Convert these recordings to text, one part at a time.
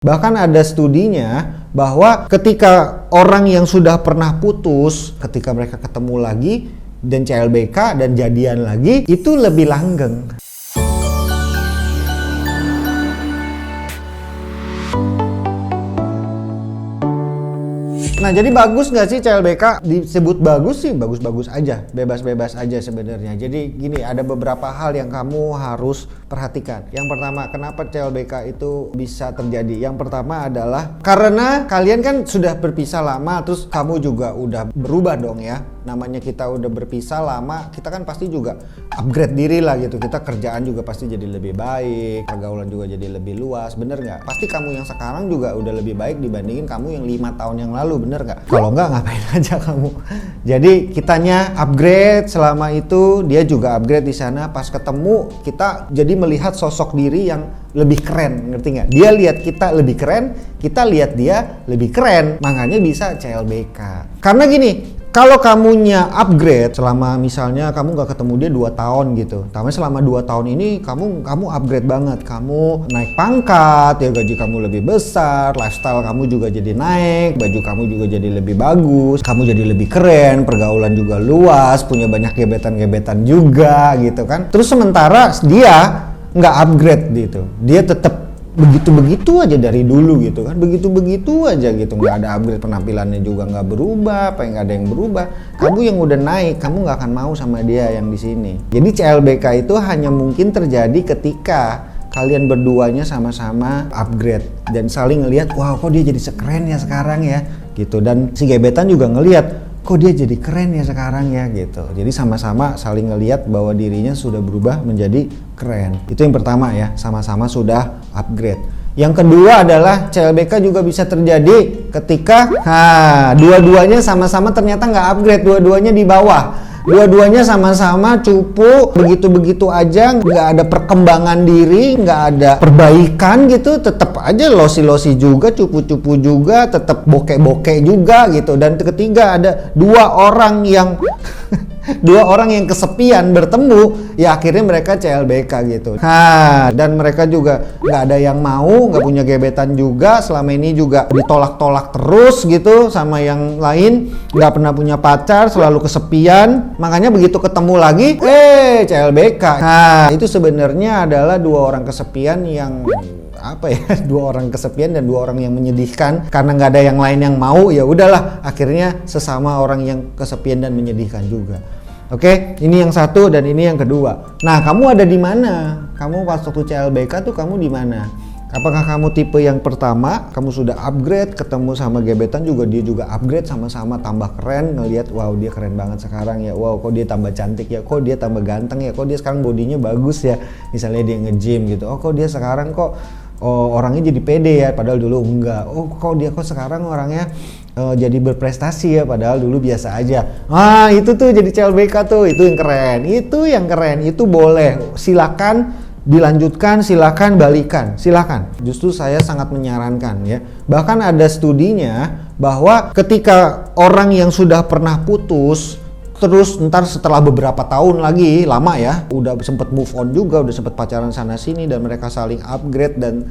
Bahkan ada studinya bahwa ketika orang yang sudah pernah putus, ketika mereka ketemu lagi dan CLBK dan jadian lagi, itu lebih langgeng. Nah, jadi bagus nggak sih CLBK? Disebut bagus sih, bagus-bagus aja, bebas-bebas aja sebenarnya. Jadi gini, ada beberapa hal yang kamu harus perhatikan. Yang pertama, kenapa CLBK itu bisa terjadi? Yang pertama adalah karena kalian kan sudah berpisah lama, terus kamu juga udah berubah dong ya. Namanya kita udah berpisah lama, kita kan pasti juga upgrade diri lah gitu. Kita kerjaan juga pasti jadi lebih baik, pergaulan juga jadi lebih luas, bener nggak? Pasti kamu yang sekarang juga udah lebih baik dibandingin kamu yang 5 tahun yang lalu, bener nggak? Kalau nggak, ngapain aja kamu? Jadi kitanya upgrade selama itu, dia juga upgrade di sana. Pas ketemu, kita jadi melihat sosok diri yang lebih keren, ngerti nggak? Dia lihat kita lebih keren, kita lihat dia lebih keren. Makanya bisa CLBK. Karena gini, kalau kamunya upgrade selama misalnya kamu nggak ketemu dia 2 tahun gitu, tapi selama 2 tahun ini kamu upgrade banget, kamu naik pangkat, ya gaji kamu lebih besar, lifestyle kamu juga jadi naik, baju kamu juga jadi lebih bagus, kamu jadi lebih keren, pergaulan juga luas, punya banyak gebetan-gebetan juga gitu kan. Terus sementara dia nggak upgrade gitu, dia tetap begitu-begitu aja dari dulu gitu kan, begitu-begitu aja gitu, nggak ada upgrade, penampilannya juga nggak berubah, apa yang nggak ada yang berubah. Kamu yang udah naik, kamu nggak akan mau sama dia yang di sini. Jadi CLBK itu hanya mungkin terjadi ketika kalian berduanya sama-sama upgrade dan saling ngelihat, wow kok dia jadi sekeren ya sekarang ya gitu, dan si gebetan juga ngelihat, kok dia jadi keren ya sekarang ya gitu. Jadi sama-sama saling ngelihat bahwa dirinya sudah berubah menjadi keren. Itu yang pertama ya, sama-sama sudah upgrade. Yang kedua adalah CLBK juga bisa terjadi ketika dua-duanya sama-sama ternyata nggak upgrade, dua-duanya di bawah. Dua-duanya sama-sama cupu, begitu-begitu aja, nggak ada perkembangan diri, nggak ada perbaikan gitu, tetap aja losi-losi juga, cupu-cupu juga, tetap bokeh-bokeh juga gitu. Dan ketiga ada dua orang yang kesepian bertemu, ya akhirnya mereka CLBK gitu. Dan mereka juga nggak ada yang mau, nggak punya gebetan juga, selama ini juga ditolak-tolak terus gitu sama yang lain, nggak pernah punya pacar, selalu kesepian. Makanya begitu ketemu lagi, CLBK. Itu sebenarnya adalah dua orang kesepian yang dua orang kesepian dan dua orang yang menyedihkan karena nggak ada yang lain yang mau. Ya udahlah, akhirnya sesama orang yang kesepian dan menyedihkan juga. Oke, ini yang satu dan ini yang kedua. Nah, kamu ada di mana? Kamu pas waktu CLBK tuh kamu di mana? Apakah kamu tipe yang pertama, kamu sudah upgrade, ketemu sama gebetan juga dia juga upgrade, sama-sama tambah keren, ngelihat wow dia keren banget sekarang ya, wow kok dia tambah cantik ya, kok dia tambah ganteng ya, kok dia sekarang bodinya bagus ya, misalnya dia nge-gym gitu, kok dia sekarang kok orangnya jadi pede ya, padahal dulu enggak, kok sekarang orangnya jadi berprestasi ya, padahal dulu biasa aja. Itu tuh jadi CLBK tuh, itu yang keren, itu boleh, silakan dilanjutkan, silakan balikan, silakan. Justru saya sangat menyarankan ya. Bahkan ada studinya bahwa ketika orang yang sudah pernah putus, terus ntar setelah beberapa tahun lagi, lama ya, udah sempet move on juga, udah sempet pacaran sana sini dan mereka saling upgrade dan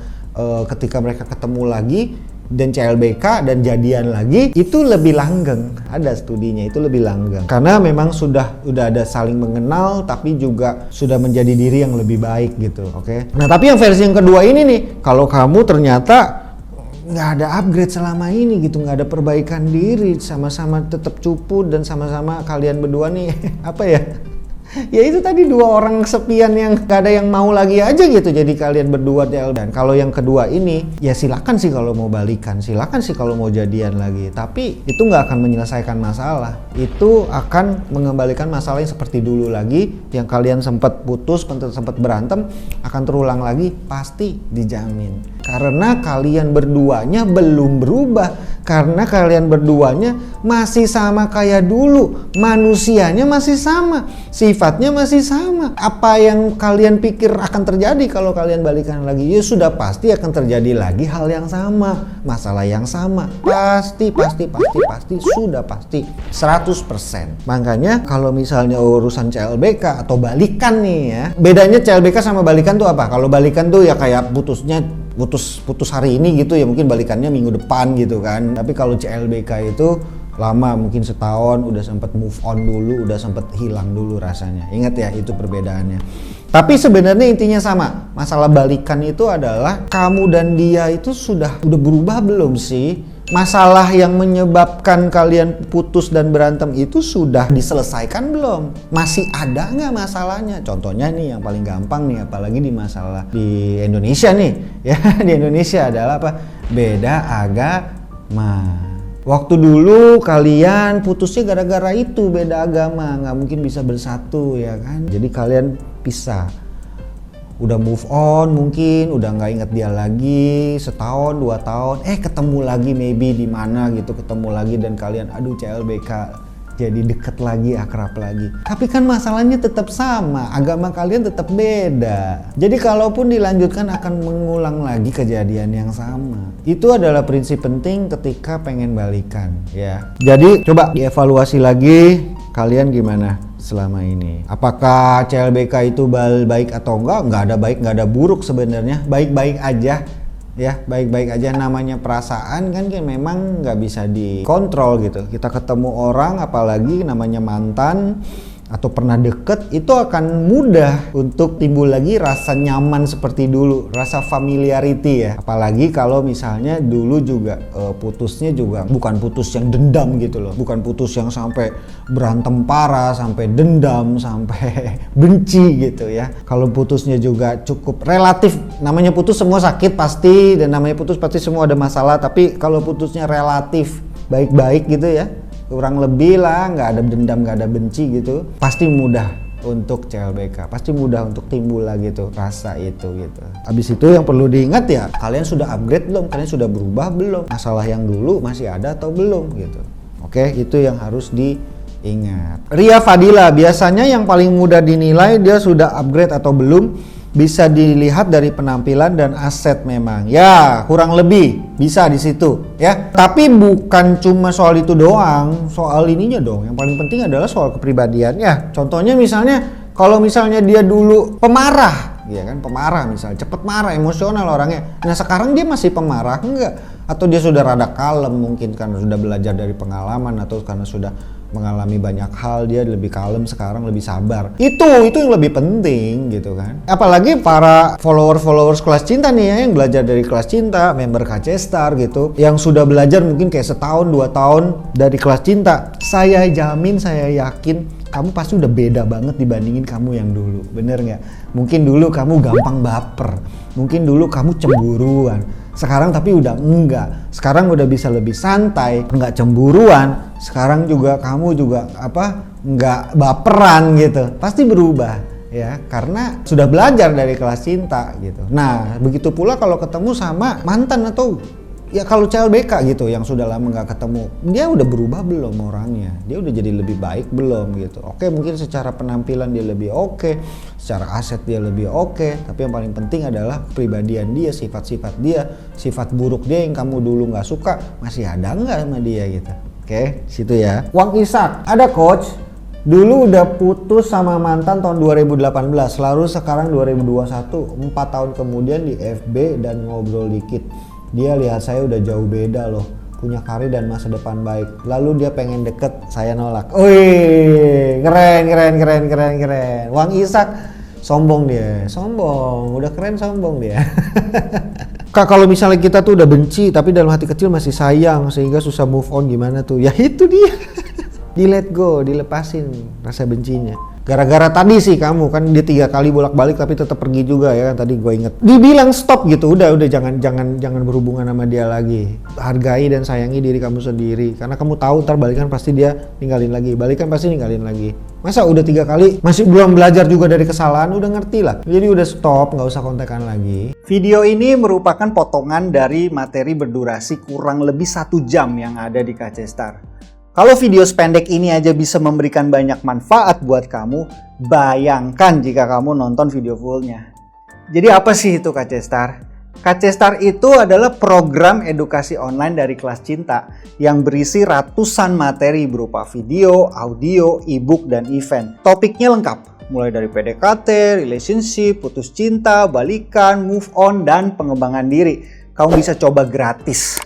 ketika mereka ketemu lagi dan CLBK dan jadian lagi, itu lebih langgeng. Ada studinya, itu lebih langgeng karena memang sudah ada saling mengenal, tapi juga sudah menjadi diri yang lebih baik gitu. Oke. Nah, tapi yang versi yang kedua ini nih, kalau kamu ternyata nggak ada upgrade selama ini gitu, nggak ada perbaikan diri, sama-sama tetap cupu dan sama-sama kalian berdua nih ya itu tadi dua orang kesepian yang gak ada yang mau lagi aja gitu, jadi kalian berdua. Dan kalau yang kedua ini, ya silakan sih kalau mau balikan, silakan sih kalau mau jadian lagi, tapi itu nggak akan menyelesaikan masalah, itu akan mengembalikan masalah yang seperti dulu lagi, yang kalian sempat putus, sempat berantem, akan terulang lagi, pasti dijamin. Karena kalian berduanya belum berubah, karena kalian berduanya masih sama kayak dulu, manusianya masih sama, sifatnya masih sama. Apa yang kalian pikir akan terjadi kalau kalian balikan lagi? Ya sudah pasti akan terjadi lagi hal yang sama, masalah yang sama. Pasti sudah pasti 100%. Makanya kalau misalnya urusan CLBK atau balikan nih ya, bedanya CLBK sama balikan tuh apa? Kalau balikan tuh ya kayak putusnya putus hari ini gitu ya, mungkin balikannya minggu depan gitu kan. Tapi kalau CLBK itu lama, mungkin setahun udah sempet move on dulu, udah sempet hilang dulu rasanya. Ingat ya, itu perbedaannya. Tapi sebenarnya intinya sama. Masalah balikan itu adalah kamu dan dia itu udah berubah belum sih? Masalah yang menyebabkan kalian putus dan berantem itu sudah diselesaikan belum? Masih ada nggak masalahnya? Contohnya nih yang paling gampang nih, apalagi di masalah di Indonesia nih ya. Di Indonesia adalah apa? Beda agama. Waktu dulu kalian putusnya gara-gara itu, beda agama, nggak mungkin bisa bersatu ya kan. Jadi kalian pisah. Udah move on mungkin, udah nggak inget dia lagi, setahun, 2 tahun, ketemu lagi maybe di mana gitu, ketemu lagi dan kalian aduh CLBK, jadi deket lagi, akrab lagi. Tapi kan masalahnya tetap sama, agama kalian tetap beda. Jadi kalaupun dilanjutkan akan mengulang lagi kejadian yang sama. Itu adalah prinsip penting ketika pengen balikan ya. Jadi coba dievaluasi lagi, kalian gimana selama ini? Apakah CLBK itu baik atau enggak? Nggak ada baik, nggak ada buruk sebenarnya. Baik-baik aja. Ya, baik-baik aja, namanya perasaan kan memang nggak bisa dikontrol gitu. Kita ketemu orang, apalagi namanya mantan atau pernah deket, itu akan mudah untuk timbul lagi rasa nyaman seperti dulu, rasa familiarity ya. Apalagi kalau misalnya dulu juga putusnya juga bukan putus yang dendam gitu loh, bukan putus yang sampai berantem parah, sampai dendam, sampai benci gitu ya. Kalau putusnya juga cukup relatif, namanya putus semua sakit pasti, dan namanya putus pasti semua ada masalah, tapi kalau putusnya relatif baik-baik gitu ya, kurang lebih lah, nggak ada dendam, nggak ada benci gitu, pasti mudah untuk CLBK, pasti mudah untuk timbul lagi tuh rasa itu gitu. Habis itu yang perlu diingat ya, kalian sudah upgrade belum? Kalian sudah berubah belum? Masalah yang dulu masih ada atau belum gitu. Oke, itu yang harus diingat. Ria Fadila, biasanya yang paling mudah dinilai dia sudah upgrade atau belum bisa dilihat dari penampilan dan aset memang. Ya, kurang lebih bisa di situ ya. Tapi bukan cuma soal itu doang, soal ininya dong. Yang paling penting adalah soal kepribadiannya. Contohnya misalnya kalau misalnya dia dulu pemarah, ya kan, pemarah misalnya, cepet marah, emosional orangnya. Nah, sekarang dia masih pemarah enggak? Atau dia sudah rada kalem mungkin karena sudah belajar dari pengalaman atau karena sudah mengalami banyak hal, dia lebih kalem sekarang, lebih sabar. Itu yang lebih penting gitu kan. Apalagi para followers kelas cinta nih ya, yang belajar dari kelas cinta, member KC Star gitu, yang sudah belajar mungkin kayak setahun 2 tahun dari kelas cinta. Saya jamin, saya yakin kamu pasti udah beda banget dibandingin kamu yang dulu. Bener nggak? Mungkin dulu kamu gampang baper, mungkin dulu kamu cemburuan. Sekarang tapi udah enggak. Sekarang udah bisa lebih santai, enggak cemburuan. Sekarang juga kamu juga enggak baperan gitu. Pasti berubah ya, karena sudah belajar dari kelas cinta gitu. Nah, begitu pula kalau ketemu sama mantan atau ya kalau CLBK gitu yang sudah lama nggak ketemu, dia udah berubah belum orangnya? Dia udah jadi lebih baik belum gitu? Oke, mungkin secara penampilan dia lebih oke, secara aset dia lebih oke, tapi yang paling penting adalah kepribadian dia, sifat-sifat dia, sifat buruk dia yang kamu dulu nggak suka masih ada nggak sama dia gitu? Oke, situ ya. Wang Isak, ada coach. Dulu udah putus sama mantan tahun 2018, lalu sekarang 2021, 4 tahun kemudian di FB dan ngobrol dikit. Dia lihat saya udah jauh beda loh, punya karir dan masa depan baik. Lalu dia pengen deket, saya nolak. Wih, keren. Wang Isak, sombong dia, sombong, udah keren sombong dia. Kak, kalau misalnya kita tuh udah benci, tapi dalam hati kecil masih sayang, sehingga susah move on, gimana tuh? Ya itu dia, di let go, dilepasin rasa bencinya. Gara-gara tadi sih kamu kan dia 3 kali bolak-balik tapi tetap pergi juga ya kan, tadi gue inget. Dibilang stop gitu, udah jangan berhubungan sama dia lagi. Hargai dan sayangi diri kamu sendiri, karena kamu tahu ntar balikan pasti dia ninggalin lagi, balikan pasti ninggalin lagi. Masa udah 3 kali masih belum belajar juga dari kesalahan, udah ngerti lah. Jadi udah stop, nggak usah kontekan lagi. Video ini merupakan potongan dari materi berdurasi kurang lebih 1 jam yang ada di KC Star. Kalau video sependek ini aja bisa memberikan banyak manfaat buat kamu, bayangkan jika kamu nonton video fullnya. Jadi apa sih itu KC Star? KC Star itu adalah program edukasi online dari kelas cinta yang berisi ratusan materi berupa video, audio, e-book, dan event. Topiknya lengkap, mulai dari PDKT, relationship, putus cinta, balikan, move on, dan pengembangan diri. Kamu bisa coba gratis.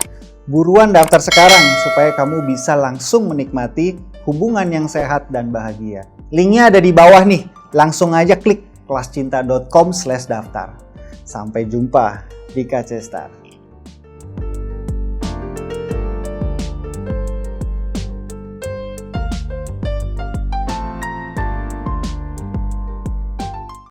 Buruan daftar sekarang supaya kamu bisa langsung menikmati hubungan yang sehat dan bahagia. Linknya ada di bawah nih, langsung aja klik kelascinta.com/daftar. Sampai jumpa di KC Star.